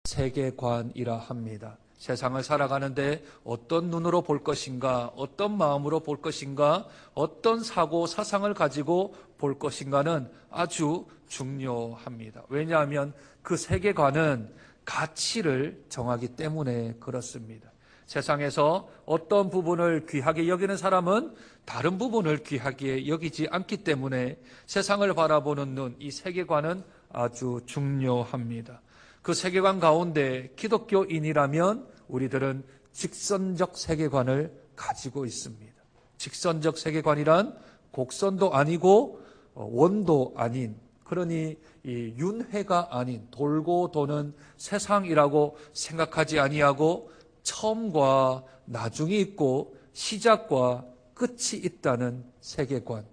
세계관이라 합니다. 세상을 살아가는데 어떤 눈으로 볼 것인가, 어떤 마음으로 볼 것인가, 어떤 사고, 사상을 가지고 볼 것인가는 아주 중요합니다. 왜냐하면 그 세계관은 가치를 정하기 때문에 그렇습니다. 세상에서 어떤 부분을 귀하게 여기는 사람은 다른 부분을 귀하게 여기지 않기 때문에 세상을 바라보는 눈, 이 세계관은 아주 중요합니다. 그 세계관 가운데 기독교인이라면 우리들은 직선적 세계관을 가지고 있습니다. 직선적 세계관이란 곡선도 아니고 원도 아닌, 그러니 이 윤회가 아닌 돌고 도는 세상이라고 생각하지 아니하고 처음과 나중이 있고 시작과 끝이 있다는 세계관.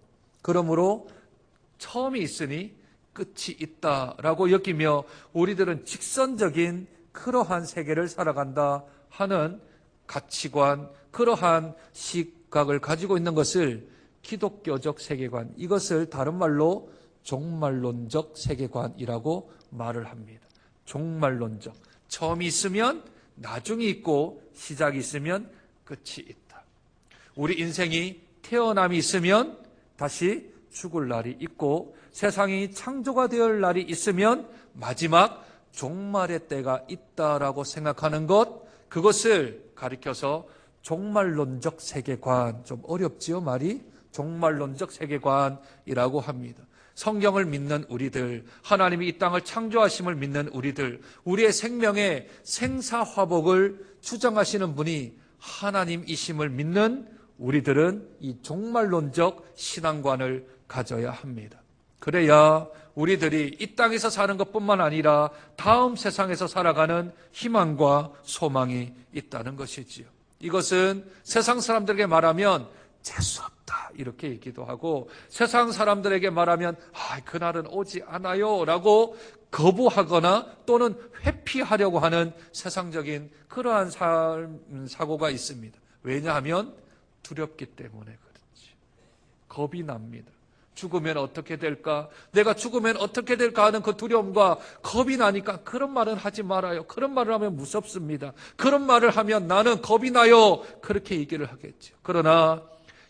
그러므로 처음이 있으니 끝이 있다라고 여기며 우리들은 직선적인 그러한 세계를 살아간다 하는 가치관, 그러한 시각을 가지고 있는 것을 기독교적 세계관, 이것을 다른 말로 종말론적 세계관이라고 말을 합니다. 종말론적. 처음이 있으면 나중이 있고 시작이 있으면 끝이 있다. 우리 인생이 태어남이 있으면 다시 죽을 날이 있고 세상이 창조가 될 날이 있으면 마지막 종말의 때가 있다라고 생각하는 것, 그것을 가리켜서 종말론적 세계관, 좀 어렵지요 말이? 종말론적 세계관이라고 합니다. 성경을 믿는 우리들, 하나님이 이 땅을 창조하심을 믿는 우리들, 우리의 생명의 생사화복을 주장하시는 분이 하나님이심을 믿는 우리들은 이 종말론적 신앙관을 가져야 합니다. 그래야 우리들이 이 땅에서 사는 것뿐만 아니라 다음 세상에서 살아가는 희망과 소망이 있다는 것이지요. 이것은 세상 사람들에게 말하면 재수없다 이렇게 얘기도 하고, 세상 사람들에게 말하면 그날은 오지 않아요 라고 거부하거나 또는 회피하려고 하는 세상적인 그러한 사고가 있습니다. 왜냐하면 두렵기 때문에 그렇지. 겁이 납니다. 죽으면 어떻게 될까? 내가 죽으면 어떻게 될까 하는 그 두려움과 겁이 나니까 그런 말은 하지 말아요. 그런 말을 하면 무섭습니다. 그런 말을 하면 나는 겁이 나요. 그렇게 얘기를 하겠죠. 그러나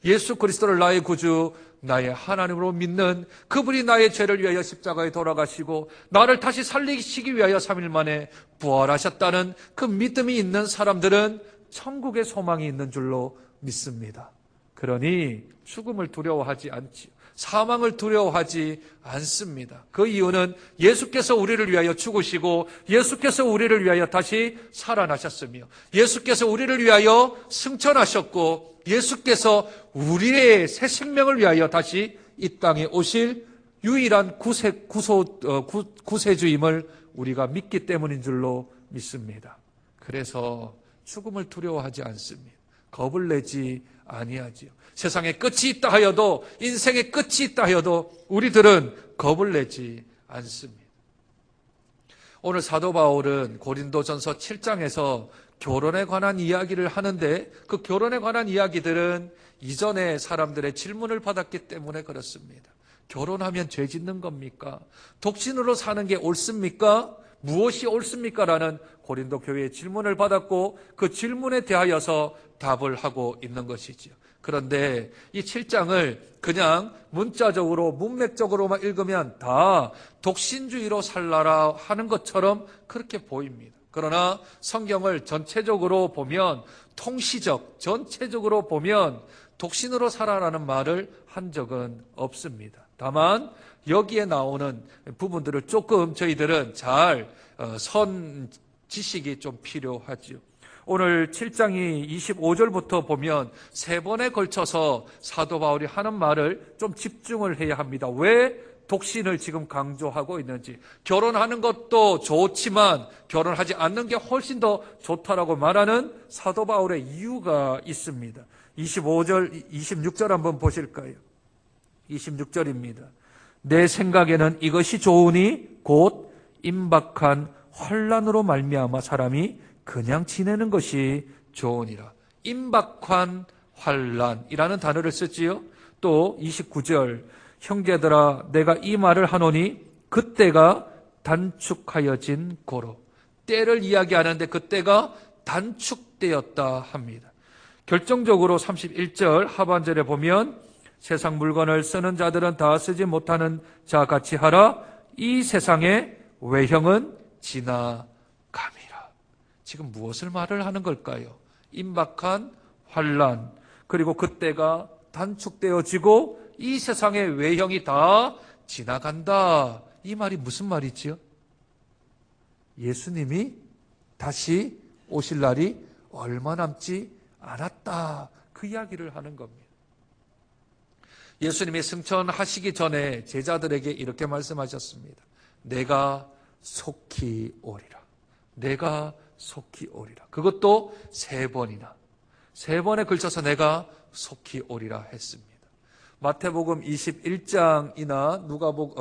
예수 그리스도를 나의 구주, 나의 하나님으로 믿는 그분이 나의 죄를 위하여 십자가에 돌아가시고 나를 다시 살리시기 위하여 3일 만에 부활하셨다는 그 믿음이 있는 사람들은 천국의 소망이 있는 줄로 믿습니다. 그러니 죽음을 두려워하지 않지요. 사망을 두려워하지 않습니다. 그 이유는 예수께서 우리를 위하여 죽으시고 예수께서 우리를 위하여 다시 살아나셨으며 예수께서 우리를 위하여 승천하셨고 예수께서 우리의 새 생명을 위하여 다시 이 땅에 오실 유일한 구세주임을 우리가 믿기 때문인 줄로 믿습니다. 그래서 죽음을 두려워하지 않습니다. 겁을 내지 아니하지요. 세상에 끝이 있다 하여도, 인생에 끝이 있다 하여도 우리들은 겁을 내지 않습니다. 오늘 사도 바울은 고린도전서 7장에서 결혼에 관한 이야기를 하는데, 그 결혼에 관한 이야기들은 이전에 사람들의 질문을 받았기 때문에 그렇습니다. 결혼하면 죄 짓는 겁니까? 독신으로 사는 게 옳습니까? 무엇이 옳습니까? 라는 고린도 교회의 질문을 받았고 그 질문에 대하여서 답을 하고 있는 것이지요. 그런데 이 7장을 그냥 문자적으로 문맥적으로만 읽으면 다 독신주의로 살라라 하는 것처럼 그렇게 보입니다. 그러나 성경을 전체적으로 보면, 통시적 전체적으로 보면 독신으로 살아라는 말을 한 적은 없습니다. 다만 여기에 나오는 부분들을 조금 저희들은 잘 지식이 좀 필요하지요. 오늘 7장이 25절부터 보면 세 번에 걸쳐서 사도 바울이 하는 말을 좀 집중을 해야 합니다. 왜 독신을 지금 강조하고 있는지. 결혼하는 것도 좋지만 결혼하지 않는 게 훨씬 더 좋다라고 말하는 사도 바울의 이유가 있습니다. 25절, 26절 한번 보실까요? 26절입니다. 내 생각에는 이것이 좋으니 곧 임박한 환난으로 말미암아 사람이 그냥 지내는 것이 좋으니라. 임박한 환난이라는 단어를 쓰지요. 또 29절, 형제들아 내가 이 말을 하노니 그때가 단축하여진 고로, 때를 이야기하는데 그 때가 단축되었다 합니다. 결정적으로 31절 하반절에 보면 세상 물건을 쓰는 자들은 다 쓰지 못하는 자 같이 하라. 이 세상의 외형은 지나감이라. 지금 무엇을 말을 하는 걸까요? 임박한 환난, 그리고 그때가 단축되어지고 이 세상의 외형이 다 지나간다. 이 말이 무슨 말이지요? 예수님이 다시 오실 날이 얼마 남지 않았다. 그 이야기를 하는 겁니다. 예수님이 승천하시기 전에 제자들에게 이렇게 말씀하셨습니다. 내가 속히 오리라. 내가 속히 오리라. 그것도 3번이나. 3번에 걸쳐서 내가 속히 오리라 했습니다. 마태복음 21장이나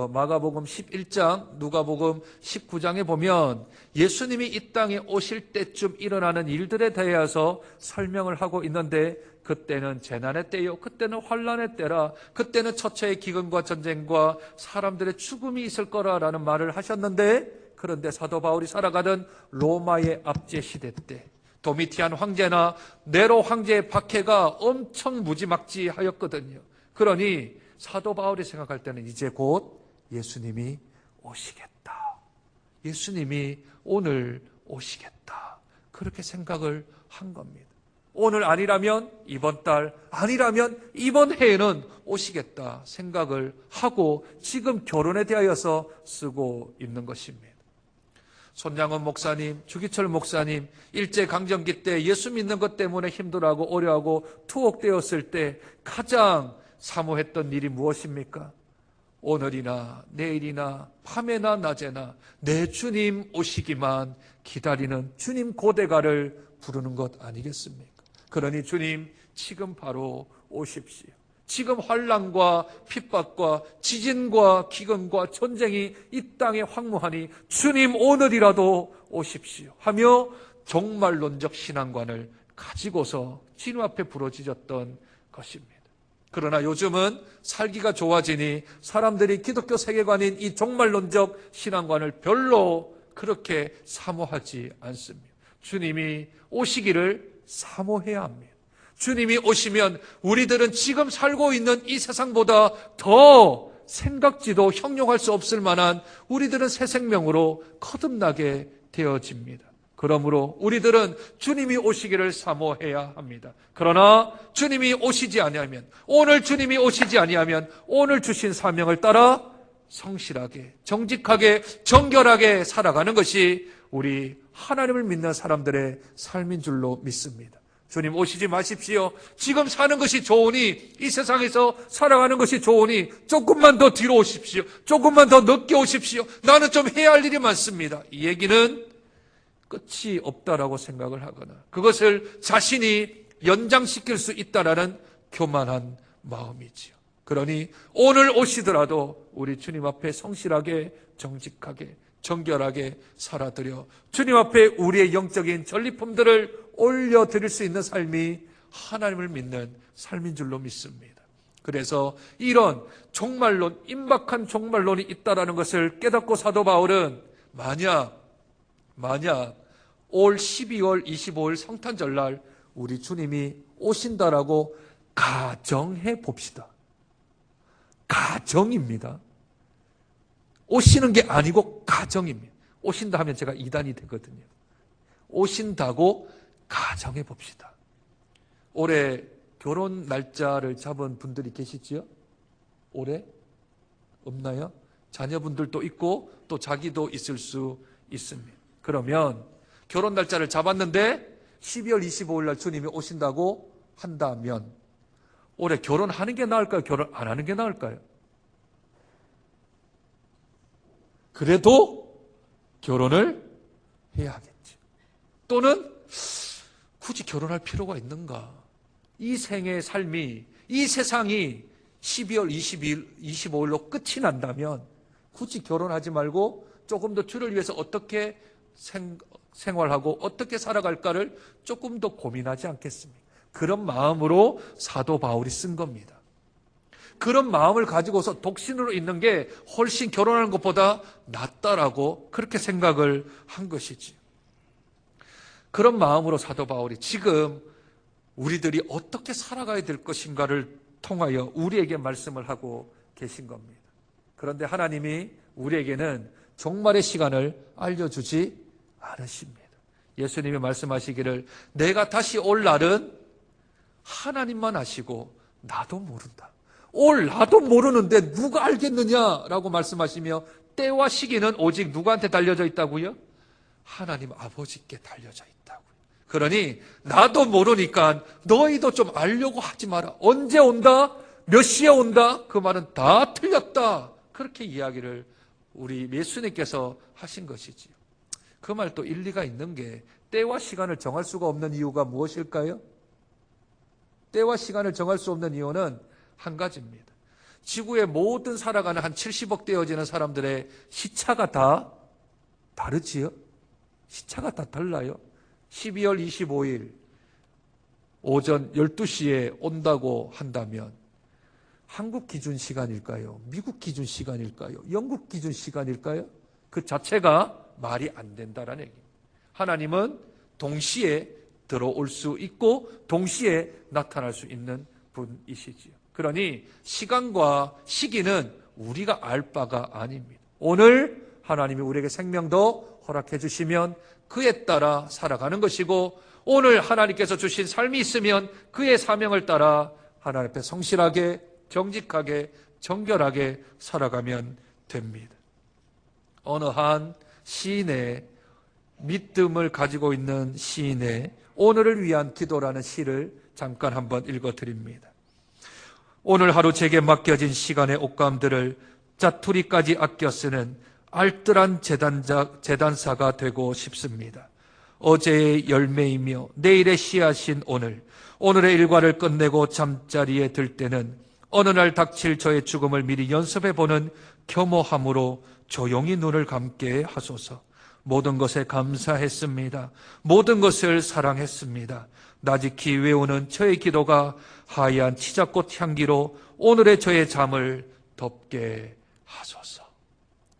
마가복음 11장, 누가복음 19장에 보면 예수님이 이 땅에 오실 때쯤 일어나는 일들에 대해서 설명을 하고 있는데 그때는 재난의 때요, 그때는 환난의 때라, 그때는 처처의 기근과 전쟁과 사람들의 죽음이 있을 거라라는 말을 하셨는데, 그런데 사도 바울이 살아가던 로마의 압제 시대 때 도미티안 황제나 네로 황제의 박해가 엄청 무지막지하였거든요. 그러니 사도 바울이 생각할 때는 이제 곧 예수님이 오시겠다. 예수님이 오늘 오시겠다. 그렇게 생각을 한 겁니다. 오늘 아니라면 이번 달, 아니라면 이번 해에는 오시겠다 생각을 하고 지금 결혼에 대하여서 쓰고 있는 것입니다. 손양원 목사님, 주기철 목사님, 일제강점기 때 예수 믿는 것 때문에 힘들어하고 어려워하고 투옥되었을 때 가장 사모했던 일이 무엇입니까? 오늘이나 내일이나 밤에나 낮에나 내 주님 오시기만 기다리는 주님 고대가를 부르는 것 아니겠습니까? 그러니 주님 지금 바로 오십시오. 지금 환난과 핍박과 지진과 기근과 전쟁이 이 땅에 황무하니 주님 오늘이라도 오십시오 하며 종말론적 신앙관을 가지고서 주님 앞에 부르짖었던 것입니다. 그러나 요즘은 살기가 좋아지니 사람들이 기독교 세계관인 이 종말론적 신앙관을 별로 그렇게 사모하지 않습니다. 주님이 오시기를 사모해야 합니다. 주님이 오시면 우리들은 지금 살고 있는 이 세상보다 더 생각지도 형용할 수 없을 만한 우리들은 새 생명으로 거듭나게 되어집니다. 그러므로 우리들은 주님이 오시기를 사모해야 합니다. 그러나 주님이 오시지 아니하면, 오늘 주님이 오시지 아니하면 오늘 주신 사명을 따라 성실하게, 정직하게, 정결하게 살아가는 것이 우리 하나님을 믿는 사람들의 삶인 줄로 믿습니다. 주님 오시지 마십시오. 지금 사는 것이 좋으니, 이 세상에서 살아가는 것이 좋으니 조금만 더 뒤로 오십시오. 조금만 더 늦게 오십시오. 나는 좀 해야 할 일이 많습니다. 이 얘기는 끝이 없다라고 생각을 하거나 그것을 자신이 연장시킬 수 있다라는 교만한 마음이지요. 그러니 오늘 오시더라도 우리 주님 앞에 성실하게, 정직하게, 정결하게 살아드려 주님 앞에 우리의 영적인 전리품들을 올려드릴 수 있는 삶이 하나님을 믿는 삶인 줄로 믿습니다. 그래서 이런 종말론, 임박한 종말론이 있다라는 것을 깨닫고 사도 바울은 만약 올 12월 25일 성탄절날 우리 주님이 오신다라고 가정해 봅시다. 가정입니다. 오시는 게 아니고 가정입니다. 오신다 하면 제가 이단이 되거든요. 오신다고 가정해 봅시다. 올해 결혼 날짜를 잡은 분들이 계시지요? 올해? 없나요? 자녀분들도 있고 또 자기도 있을 수 있습니다. 그러면 결혼 날짜를 잡았는데 12월 25일 날 주님이 오신다고 한다면 올해 결혼하는 게 나을까요? 결혼 안 하는 게 나을까요? 그래도 결혼을 해야 하겠죠. 또는 굳이 결혼할 필요가 있는가? 이 생의 삶이, 이 세상이 12월 25일로 끝이 난다면 굳이 결혼하지 말고 조금 더 주를 위해서 어떻게 생활하고 어떻게 살아갈까를 조금 더 고민하지 않겠습니까? 그런 마음으로 사도 바울이 쓴 겁니다. 그런 마음을 가지고서 독신으로 있는 게 훨씬 결혼하는 것보다 낫다라고 그렇게 생각을 한 것이지. 그런 마음으로 사도 바울이 지금 우리들이 어떻게 살아가야 될 것인가를 통하여 우리에게 말씀을 하고 계신 겁니다. 그런데 하나님이 우리에게는 종말의 시간을 알려주지 않으십니다. 예수님이 말씀하시기를 내가 다시 올 날은 하나님만 아시고 나도 모른다. 올 나도 모르는데 누가 알겠느냐라고 말씀하시며 때와 시기는 오직 누구한테 달려져 있다고요? 하나님 아버지께 달려져 있다고요. 그러니 나도 모르니까 너희도 좀 알려고 하지 마라. 언제 온다? 몇 시에 온다? 그 말은 다 틀렸다. 그렇게 이야기를 우리 예수님께서 하신 것이지요. 그 말도 일리가 있는 게 때와 시간을 정할 수가 없는 이유가 무엇일까요? 때와 시간을 정할 수 없는 이유는 한 가지입니다. 지구의 모든 살아가는 한 70억 되어지는 사람들의 시차가 다 다르지요? 시차가 다 달라요. 12월 25일 오전 12시에 온다고 한다면 한국 기준 시간일까요? 미국 기준 시간일까요? 영국 기준 시간일까요? 그 자체가 말이 안 된다라는 얘기입니다. 하나님은 동시에 들어올 수 있고 동시에 나타날 수 있는 분이시지요. 그러니 시간과 시기는 우리가 알 바가 아닙니다. 오늘 하나님이 우리에게 생명도 허락해 주시면 그에 따라 살아가는 것이고 오늘 하나님께서 주신 삶이 있으면 그의 사명을 따라 하나님 앞에 성실하게 정직하게 정결하게 살아가면 됩니다. 어느 한 시인의 믿음을 가지고 있는 시인의 오늘을 위한 기도라는 시를 잠깐 한번 읽어드립니다. 오늘 하루 제게 맡겨진 시간의 옷감들을 짜투리까지 아껴 쓰는 알뜰한 재단사가 되고 싶습니다. 어제의 열매이며 내일의 씨앗인 오늘의 일과를 끝내고 잠자리에 들 때는 어느 날 닥칠 저의 죽음을 미리 연습해보는 겸허함으로 조용히 눈을 감게 하소서. 모든 것에 감사했습니다. 모든 것을 사랑했습니다. 나지키 외우는 저의 기도가 하얀 치자꽃 향기로 오늘의 저의 잠을 덮게 하소서.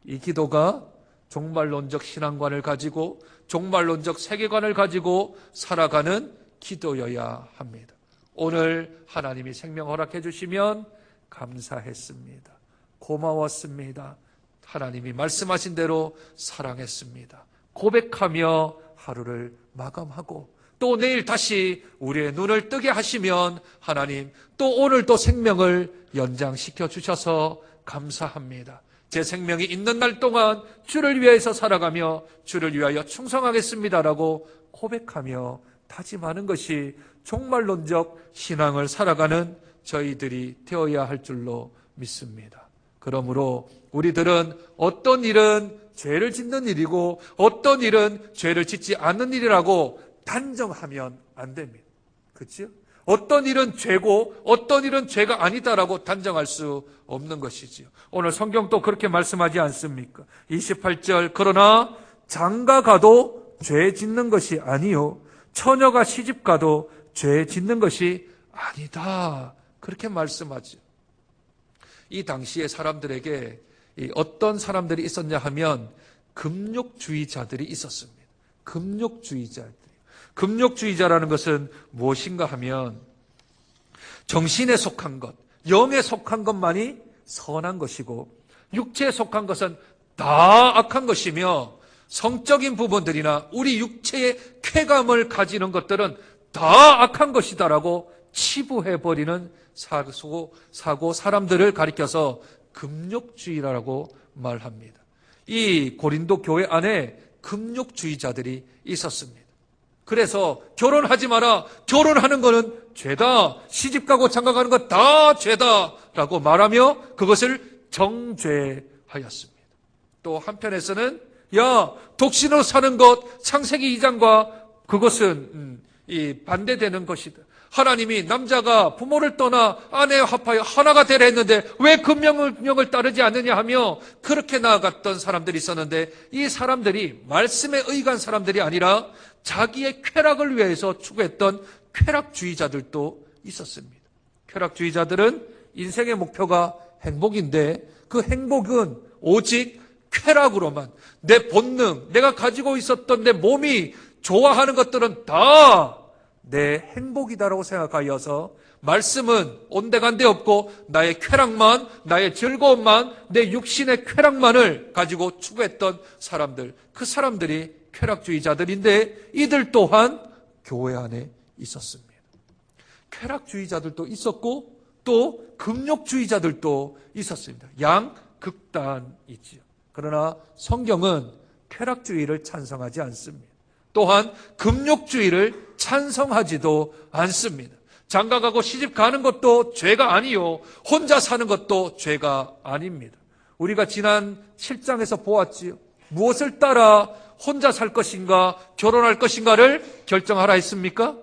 이 기도가 종말론적 신앙관을 가지고 종말론적 세계관을 가지고 살아가는 기도여야 합니다. 오늘 하나님이 생명 허락해 주시면 감사했습니다. 고마웠습니다. 하나님이 말씀하신 대로 사랑했습니다. 고백하며 하루를 마감하고 또 내일 다시 우리의 눈을 뜨게 하시면 하나님 또 오늘 또 생명을 연장시켜 주셔서 감사합니다. 제 생명이 있는 날 동안 주를 위해서 살아가며 주를 위하여 충성하겠습니다라고 고백하며 다짐하는 것이 종말론적 신앙을 살아가는 저희들이 되어야 할 줄로 믿습니다. 그러므로 우리들은 어떤 일은 죄를 짓는 일이고 어떤 일은 죄를 짓지 않는 일이라고 단정하면 안 됩니다. 그렇죠? 어떤 일은 죄고 어떤 일은 죄가 아니다라고 단정할 수 없는 것이지요. 오늘 성경도 그렇게 말씀하지 않습니까? 28절 그러나 장가 가도 죄 짓는 것이 아니요 처녀가 시집 가도 죄 짓는 것이 아니다. 그렇게 말씀하죠. 이 당시에 사람들에게 어떤 사람들이 있었냐 하면 금욕주의자들이 있었습니다. 금욕주의자라는 것은 무엇인가 하면 정신에 속한 것, 영에 속한 것만이 선한 것이고 육체에 속한 것은 다 악한 것이며 성적인 부분들이나 우리 육체의 쾌감을 가지는 것들은 다 악한 것이다라고 치부해버리는 사고 사람들을 가리켜서 금욕주의라고 말합니다. 이 고린도 교회 안에 금욕주의자들이 있었습니다. 그래서 결혼하지 마라. 결혼하는 거는 죄다. 시집가고 장가가는 거 다 죄다라고 말하며 그것을 정죄하였습니다. 또 한편에서는 야 독신으로 사는 것 창세기 2장과 그것은 반대되는 것이다. 하나님이 남자가 부모를 떠나 아내와 합하여 하나가 되라 했는데 왜 그 명령을 따르지 않느냐 하며 그렇게 나아갔던 사람들이 있었는데 이 사람들이 말씀에 의간 사람들이 아니라 자기의 쾌락을 위해서 추구했던 쾌락주의자들도 있었습니다. 쾌락주의자들은 인생의 목표가 행복인데 그 행복은 오직 쾌락으로만 내 본능, 내가 가지고 있었던 내 몸이 좋아하는 것들은 다 내 행복이다라고 생각하여서 말씀은 온데간데 없고 나의 쾌락만, 나의 즐거움만, 내 육신의 쾌락만을 가지고 추구했던 사람들, 그 사람들이 쾌락주의자들인데 이들 또한 교회 안에 있었습니다. 쾌락주의자들도 있었고 또 금욕주의자들도 있었습니다. 양극단이지요. 그러나 성경은 쾌락주의를 찬성하지 않습니다. 또한 금욕주의를 찬성하지도 않습니다. 장가가고 시집 가는 것도 죄가 아니요, 혼자 사는 것도 죄가 아닙니다. 우리가 지난 7장에서 보았지요. 무엇을 따라 혼자 살 것인가, 결혼할 것인가를 결정하라 했습니까?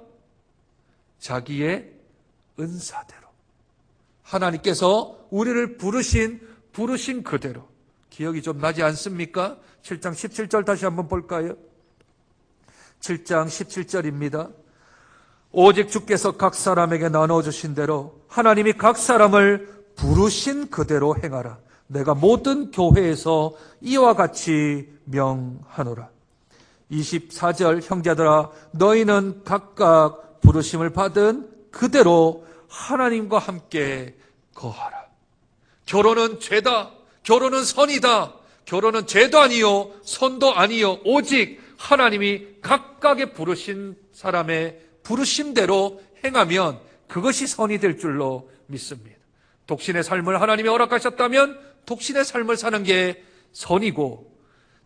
자기의 은사대로. 하나님께서 우리를 부르신 그대로. 기억이 좀 나지 않습니까? 7장 17절 다시 한번 볼까요? 7장 17절입니다. 오직 주께서 각 사람에게 나눠주신 대로 하나님이 각 사람을 부르신 그대로 행하라. 내가 모든 교회에서 이와 같이 명하노라. 24절 형제들아 너희는 각각 부르심을 받은 그대로 하나님과 함께 거하라. 결혼은 죄다. 결혼은 선이다. 결혼은 죄도 아니요 선도 아니요 오직 하나님이 각각의 부르신 사람의 부르심대로 행하면 그것이 선이 될 줄로 믿습니다. 독신의 삶을 하나님이 허락하셨다면 독신의 삶을 사는 게 선이고,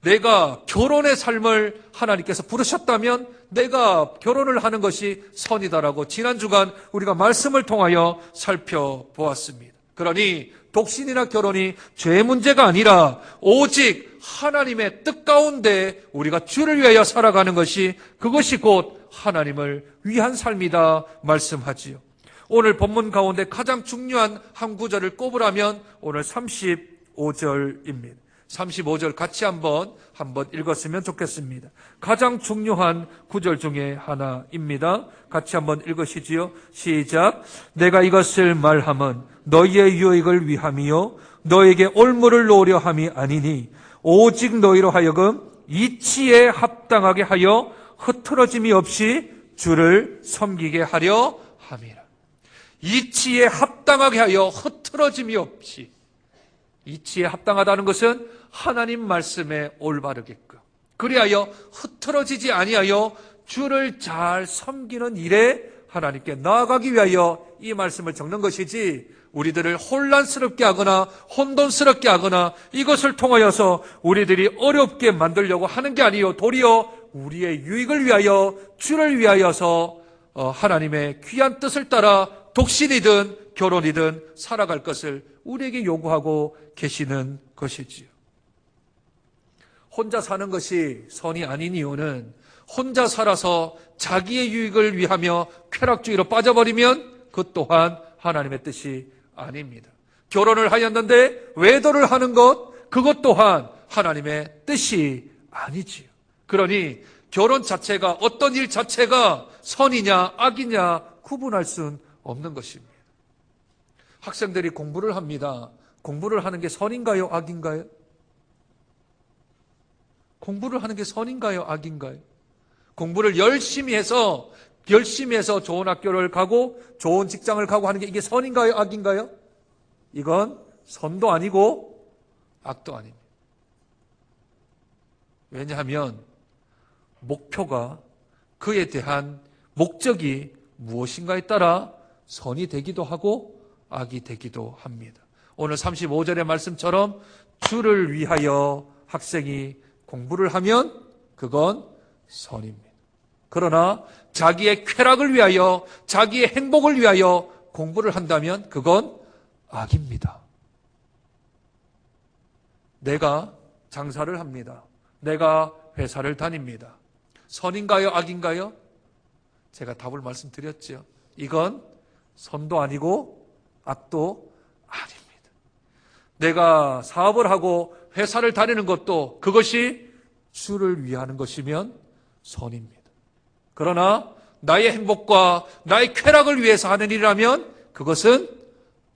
내가 결혼의 삶을 하나님께서 부르셨다면 내가 결혼을 하는 것이 선이다라고 지난 주간 우리가 말씀을 통하여 살펴보았습니다. 그러니 독신이나 결혼이 죄의 문제가 아니라 오직 하나님의 뜻 가운데 우리가 주를 위하여 살아가는 것이, 그것이 곧 하나님을 위한 삶이다 말씀하지요. 오늘 본문 가운데 가장 중요한 한 구절을 꼽으라면 오늘 35절입니다. 35절 같이 한번 읽었으면 좋겠습니다. 가장 중요한 구절 중에 하나입니다. 같이 한번 읽으시지요. 시작. 내가 이것을 말함은 너희의 유익을 위함이요 너에게 올무를 놓으려 함이 아니니 오직 너희로 하여금 이치에 합당하게 하여 흐트러짐이 없이 주를 섬기게 하려 함이라. 이치에 합당하게 하여 흐트러짐이 없이. 이치에 합당하다는 것은 하나님 말씀에 올바르게끔, 그리하여 흐트러지지 아니하여 주를 잘 섬기는 일에 하나님께 나아가기 위하여 이 말씀을 적는 것이지, 우리들을 혼란스럽게 하거나 혼돈스럽게 하거나 이것을 통하여서 우리들이 어렵게 만들려고 하는 게 아니요 도리어 우리의 유익을 위하여 주를 위하여서 하나님의 귀한 뜻을 따라 독신이든 결혼이든 살아갈 것을 우리에게 요구하고 계시는 것이지요. 혼자 사는 것이 선이 아닌 이유는 혼자 살아서 자기의 유익을 위하며 쾌락주의로 빠져버리면 그것 또한 하나님의 뜻이 아닙니다. 결혼을 하였는데 외도를 하는 것, 그것 또한 하나님의 뜻이 아니지요. 그러니 결혼 자체가, 어떤 일 자체가 선이냐 악이냐 구분할 수는 없는 것입니다. 학생들이 공부를 합니다. 공부를 하는 게 선인가요 악인가요? 공부를 하는 게 선인가요 악인가요? 공부를 열심히 해서 좋은 학교를 가고 좋은 직장을 가고 하는 게 이게 선인가요 악인가요? 이건 선도 아니고 악도 아닙니다. 왜냐하면 목표가, 그에 대한 목적이 무엇인가에 따라 선이 되기도 하고 악이 되기도 합니다. 오늘 35절의 말씀처럼 주를 위하여 학생이 공부를 하면 그건 선입니다. 그러나 자기의 쾌락을 위하여, 자기의 행복을 위하여 공부를 한다면 그건 악입니다. 내가 장사를 합니다. 내가 회사를 다닙니다. 선인가요 악인가요? 제가 답을 말씀드렸죠. 이건 선도 아니고 악도 아닙니다. 내가 사업을 하고 회사를 다니는 것도 그것이 주를 위하는 것이면 선입니다. 그러나 나의 행복과 나의 쾌락을 위해서 하는 일이라면 그것은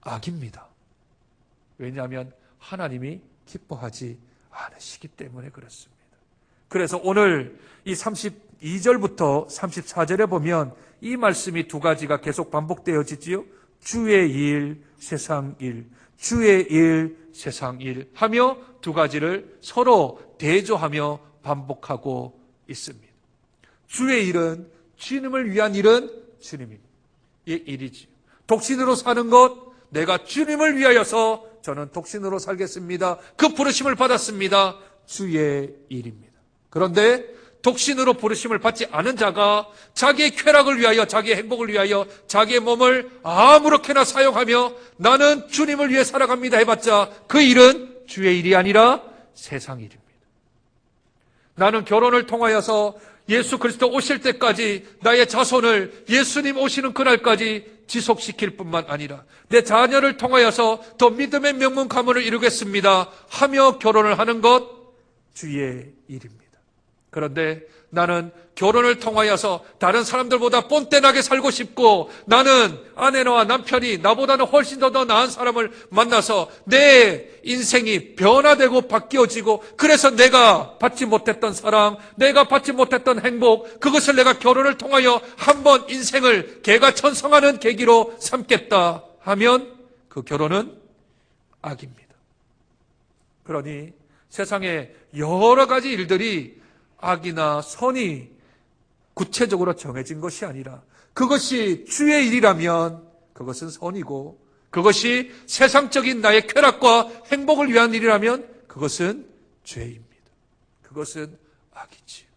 악입니다. 왜냐하면 하나님이 기뻐하지 않으시기 때문에 그렇습니다. 그래서 오늘 이 2절부터 34절에 보면 이 말씀이 두 가지가 계속 반복되어지지요. 주의 일, 세상 일, 주의 일, 세상 일 하며 두 가지를 서로 대조하며 반복하고 있습니다. 주의 일은 주님을 위한 일은 주님의 일이지. 독신으로 사는 것, 내가 주님을 위하여서 저는 독신으로 살겠습니다. 그 부르심을 받았습니다. 주의 일입니다. 그런데 독신으로 부르심을 받지 않은 자가 자기의 쾌락을 위하여, 자기의 행복을 위하여 자기의 몸을 아무렇게나 사용하며 나는 주님을 위해 살아갑니다 해봤자 그 일은 주의 일이 아니라 세상 일입니다. 나는 결혼을 통하여서 예수 그리스도 오실 때까지 나의 자손을 예수님 오시는 그날까지 지속시킬 뿐만 아니라 내 자녀를 통하여서 더 믿음의 명문 가문을 이루겠습니다 하며 결혼을 하는 것 주의 일입니다. 그런데 나는 결혼을 통하여서 다른 사람들보다 뽐떼나게 살고 싶고 나는 아내와 남편이 나보다는 훨씬 더 나은 사람을 만나서 내 인생이 변화되고 바뀌어지고 그래서 내가 받지 못했던 사랑, 내가 받지 못했던 행복, 그것을 내가 결혼을 통하여 한번 인생을 개가천성하는 계기로 삼겠다 하면 그 결혼은 악입니다. 그러니 세상에 여러 가지 일들이 악이나 선이 구체적으로 정해진 것이 아니라 그것이 주의 일이라면 그것은 선이고 그것이 세상적인 나의 쾌락과 행복을 위한 일이라면 그것은 죄입니다. 그것은 악이지요.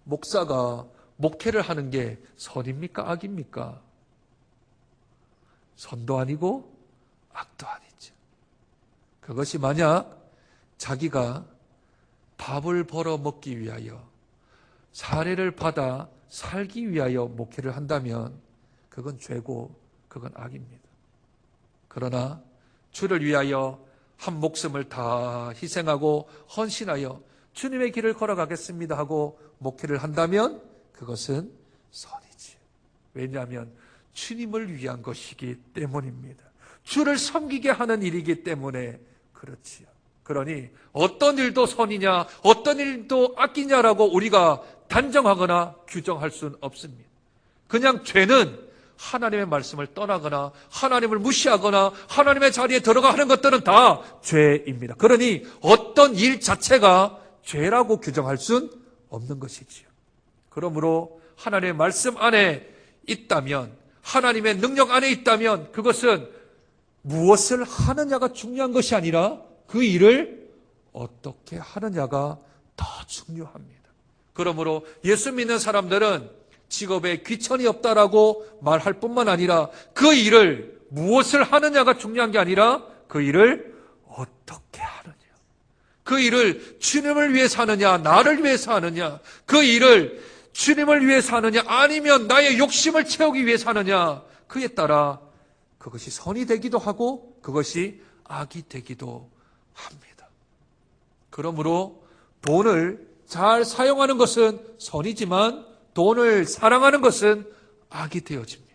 목사가 목회를 하는 게 선입니까? 악입니까? 선도 아니고 악도 아니죠. 그것이 만약 자기가 밥을 벌어 먹기 위하여 사례를 받아 살기 위하여 목회를 한다면 그건 죄고 그건 악입니다. 그러나 주를 위하여 한 목숨을 다 희생하고 헌신하여 주님의 길을 걸어가겠습니다 하고 목회를 한다면 그것은 선이지요. 왜냐하면 주님을 위한 것이기 때문입니다. 주를 섬기게 하는 일이기 때문에 그렇지요. 그러니 어떤 일도 선이냐 어떤 일도 악이냐라고 우리가 단정하거나 규정할 수는 없습니다. 그냥 죄는 하나님의 말씀을 떠나거나 하나님을 무시하거나 하나님의 자리에 들어가 하는 것들은 다 죄입니다. 그러니 어떤 일 자체가 죄라고 규정할 수는 없는 것이지요. 그러므로 하나님의 말씀 안에 있다면 하나님의 능력 안에 있다면 그것은 무엇을 하느냐가 중요한 것이 아니라 그 일을 어떻게 하느냐가 더 중요합니다. 그러므로 예수 믿는 사람들은 직업에 귀천이 없다라고 말할 뿐만 아니라 그 일을 무엇을 하느냐가 중요한 게 아니라 그 일을 어떻게 하느냐. 그 일을 주님을 위해서 하느냐, 나를 위해서 하느냐, 그 일을 주님을 위해서 하느냐, 아니면 나의 욕심을 채우기 위해서 하느냐, 그에 따라 그것이 선이 되기도 하고 그것이 악이 되기도 합니다. 그러므로 돈을 잘 사용하는 것은 선이지만 돈을 사랑하는 것은 악이 되어집니다.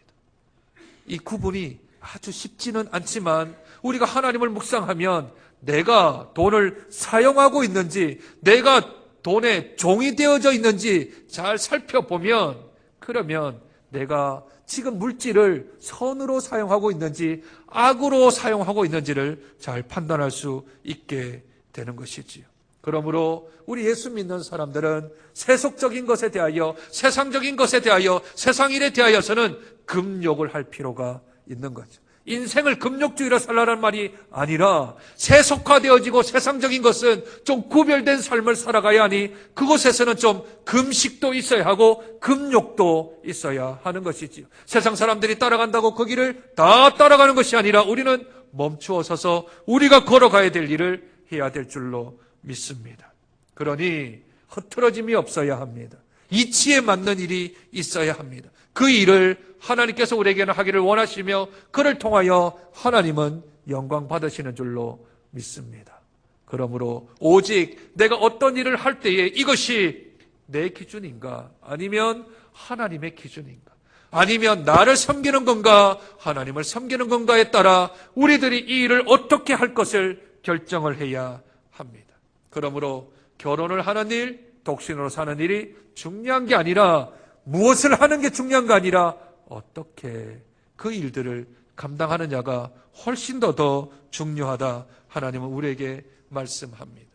이 구분이 아주 쉽지는 않지만 우리가 하나님을 묵상하면 내가 돈을 사용하고 있는지 내가 돈의 종이 되어져 있는지 잘 살펴보면 그러면 내가 지금 물질을 선으로 사용하고 있는지 악으로 사용하고 있는지를 잘 판단할 수 있게 되는 것이지요. 그러므로 우리 예수 믿는 사람들은 세속적인 것에 대하여 세상적인 것에 대하여 세상 일에 대하여서는 금욕을 할 필요가 있는 거죠. 인생을 금욕주의로 살라는 말이 아니라 세속화되어지고 세상적인 것은 좀 구별된 삶을 살아가야 하니 그곳에서는 좀 금식도 있어야 하고 금욕도 있어야 하는 것이지요. 세상 사람들이 따라간다고 그 길을 다 따라가는 것이 아니라 우리는 멈추어 서서 우리가 걸어가야 될 일을 해야 될 줄로 믿습니다. 그러니 흐트러짐이 없어야 합니다. 이치에 맞는 일이 있어야 합니다. 그 일을 하나님께서 우리에게는 하기를 원하시며 그를 통하여 하나님은 영광 받으시는 줄로 믿습니다. 그러므로 오직 내가 어떤 일을 할 때에 이것이 내 기준인가 아니면 하나님의 기준인가 아니면 나를 섬기는 건가 하나님을 섬기는 건가에 따라 우리들이 이 일을 어떻게 할 것을 결정을 해야 합니다. 그러므로 결혼을 하는 일, 독신으로 사는 일이 중요한 게 아니라, 무엇을 하는 게 중요한 게 아니라 어떻게 그 일들을 감당하느냐가 훨씬 더 중요하다, 하나님은 우리에게 말씀합니다.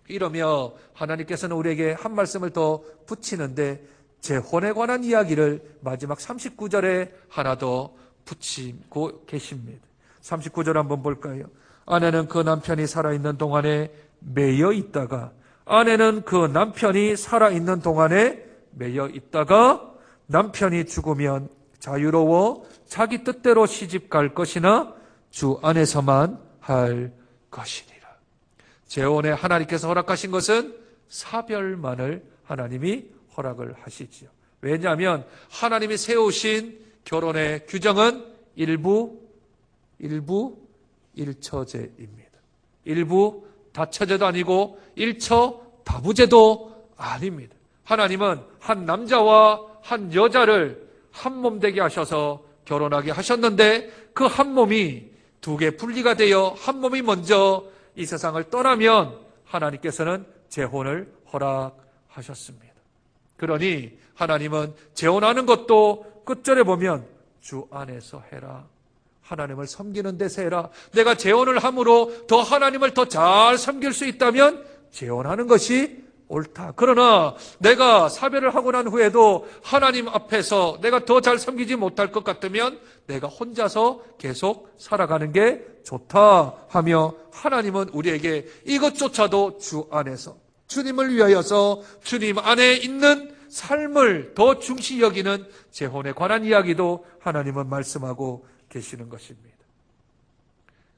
이러며 하나님께서는 우리에게 한 말씀을 더 붙이는데, 재혼에 관한 이야기를 마지막 39절에 하나 더 붙이고 계십니다. 39절 한번 볼까요? 아내는 그 남편이 살아있는 동안에 매여 있다가, 아내는 그 남편이 살아있는 동안에 매여 있다가 남편이 죽으면 자유로워 자기 뜻대로 시집 갈 것이나 주 안에서만 할 것이니라. 재혼에 하나님께서 허락하신 것은 사별만을 하나님이 허락을 하시지요. 왜냐하면 하나님이 세우신 결혼의 규정은 일부 일처제입니다. 일부 다처제도 아니고 일처 다부제도 아닙니다. 하나님은 한 남자와 한 여자를 한 몸 되게 하셔서 결혼하게 하셨는데, 그 한 몸이 두 개 분리가 되어 한 몸이 먼저 이 세상을 떠나면 하나님께서는 재혼을 허락하셨습니다. 그러니 하나님은 재혼하는 것도 끝절에 보면 주 안에서 해라, 하나님을 섬기는 데서 해라. 내가 재혼을 함으로 더 하나님을 더 잘 섬길 수 있다면 재혼하는 것이 옳다. 그러나 내가 사별을 하고 난 후에도 하나님 앞에서 내가 더 잘 섬기지 못할 것 같으면 내가 혼자서 계속 살아가는 게 좋다 하며, 하나님은 우리에게 이것조차도 주 안에서 주님을 위하여서 주님 안에 있는 삶을 더 중시 여기는 재혼에 관한 이야기도 하나님은 말씀하고 계시는 것입니다.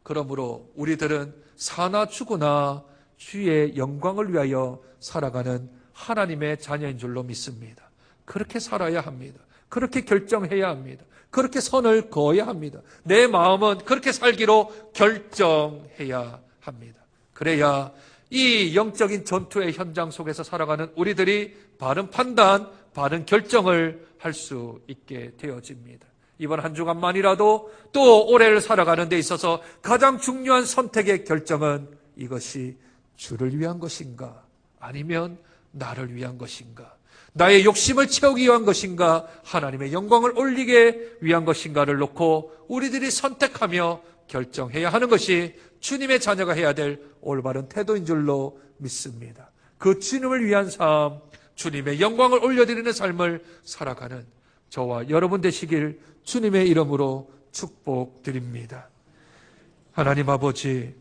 그러므로 우리들은 사나 죽으나 주의 영광을 위하여 살아가는 하나님의 자녀인 줄로 믿습니다. 그렇게 살아야 합니다. 그렇게 결정해야 합니다. 그렇게 선을 그어야 합니다. 내 마음은 그렇게 살기로 결정해야 합니다. 그래야 이 영적인 전투의 현장 속에서 살아가는 우리들이 바른 판단, 바른 결정을 할 수 있게 되어집니다. 이번 한 주간만이라도 또 올해를 살아가는 데 있어서 가장 중요한 선택의 결정은 이것이 주를 위한 것인가, 아니면 나를 위한 것인가, 나의 욕심을 채우기 위한 것인가, 하나님의 영광을 올리게 위한 것인가를 놓고 우리들이 선택하며 결정해야 하는 것이 주님의 자녀가 해야 될 올바른 태도인 줄로 믿습니다. 그 주님을 위한 삶, 주님의 영광을 올려드리는 삶을 살아가는 저와 여러분 되시길 주님의 이름으로 축복드립니다. 하나님 아버지,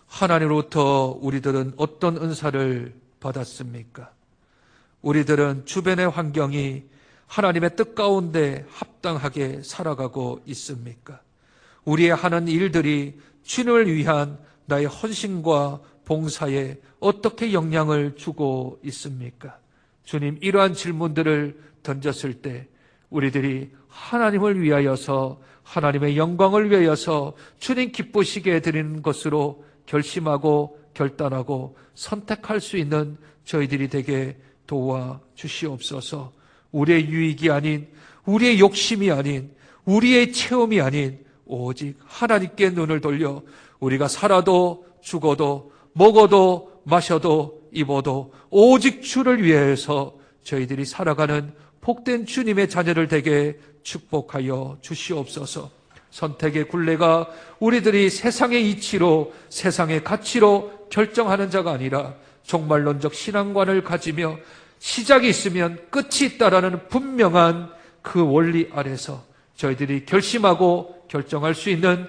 하나님으로부터 우리들은 어떤 은사를 받았습니까? 우리들은 주변의 환경이 하나님의 뜻 가운데 합당하게 살아가고 있습니까? 우리의 하는 일들이 주님을 위한 나의 헌신과 봉사에 어떻게 영향을 주고 있습니까? 주님, 이러한 질문들을 던졌을 때 우리들이 하나님을 위하여서, 하나님의 영광을 위하여서 주님 기쁘시게 드리는 것으로 결심하고 결단하고 선택할 수 있는 저희들이 되게 도와주시옵소서. 우리의 유익이 아닌, 우리의 욕심이 아닌, 우리의 체험이 아닌 오직 하나님께 눈을 돌려 우리가 살아도 죽어도 먹어도 마셔도 입어도 오직 주를 위해서 저희들이 살아가는 복된 주님의 자녀를 되게 축복하여 주시옵소서. 선택의 굴레가 우리들이 세상의 이치로, 세상의 가치로 결정하는 자가 아니라 종말론적 신앙관을 가지며 시작이 있으면 끝이 있다라는 분명한 그 원리 아래서 저희들이 결심하고 결정할 수 있는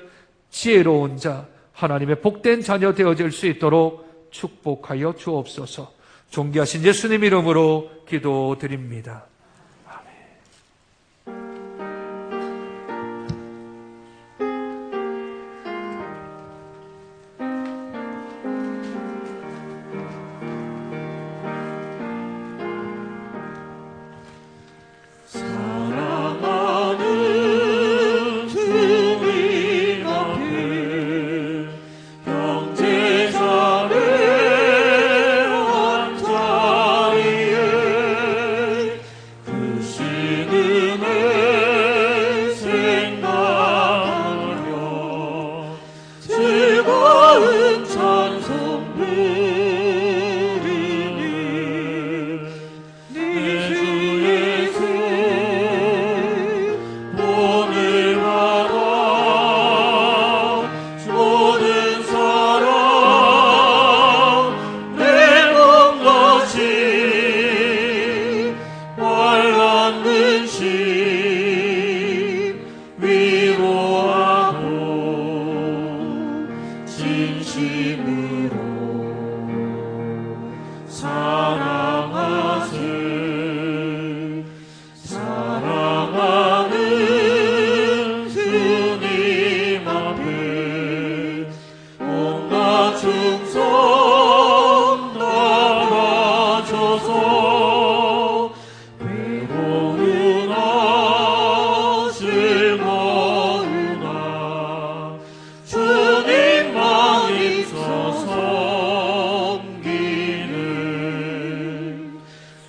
지혜로운 자, 하나님의 복된 자녀 되어질 수 있도록 축복하여 주옵소서. 존귀하신 예수님 이름으로 기도드립니다. 사랑하는 주님 앞에 온갖 충성 나가줘서 외로우나 즐거우나 주님만 있어 섬기는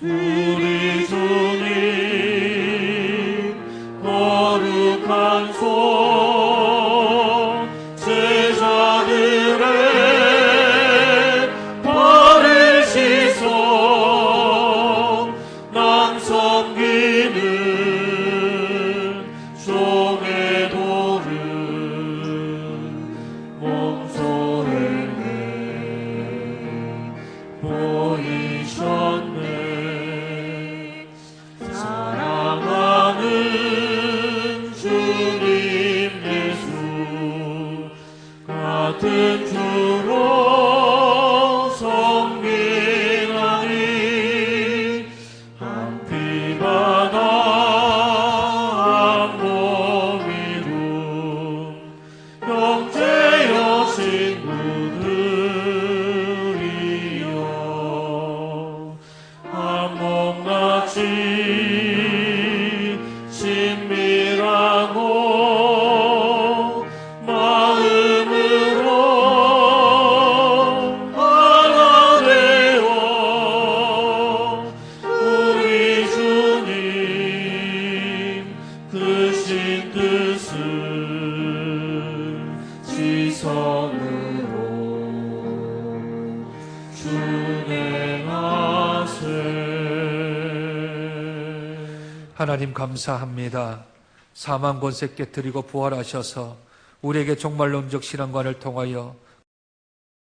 우리 주님 거룩한 손 제자들의 발을 씻어 난 섬기는 종의 도를 몸소에 보이셨네. 사랑하는 주님 예수 같은 주로 섬기나니 한 피바다 한 몸이룬 형제여 친구들이여 한 몸같이 친밀하고 마음으로 하나 되어 우리 주님 크신 뜻을 지성으로 준행하세. 하나님 감사합니다. 사망 권세 깨뜨리고 부활하셔서 우리에게 종말론적 신앙관을 통하여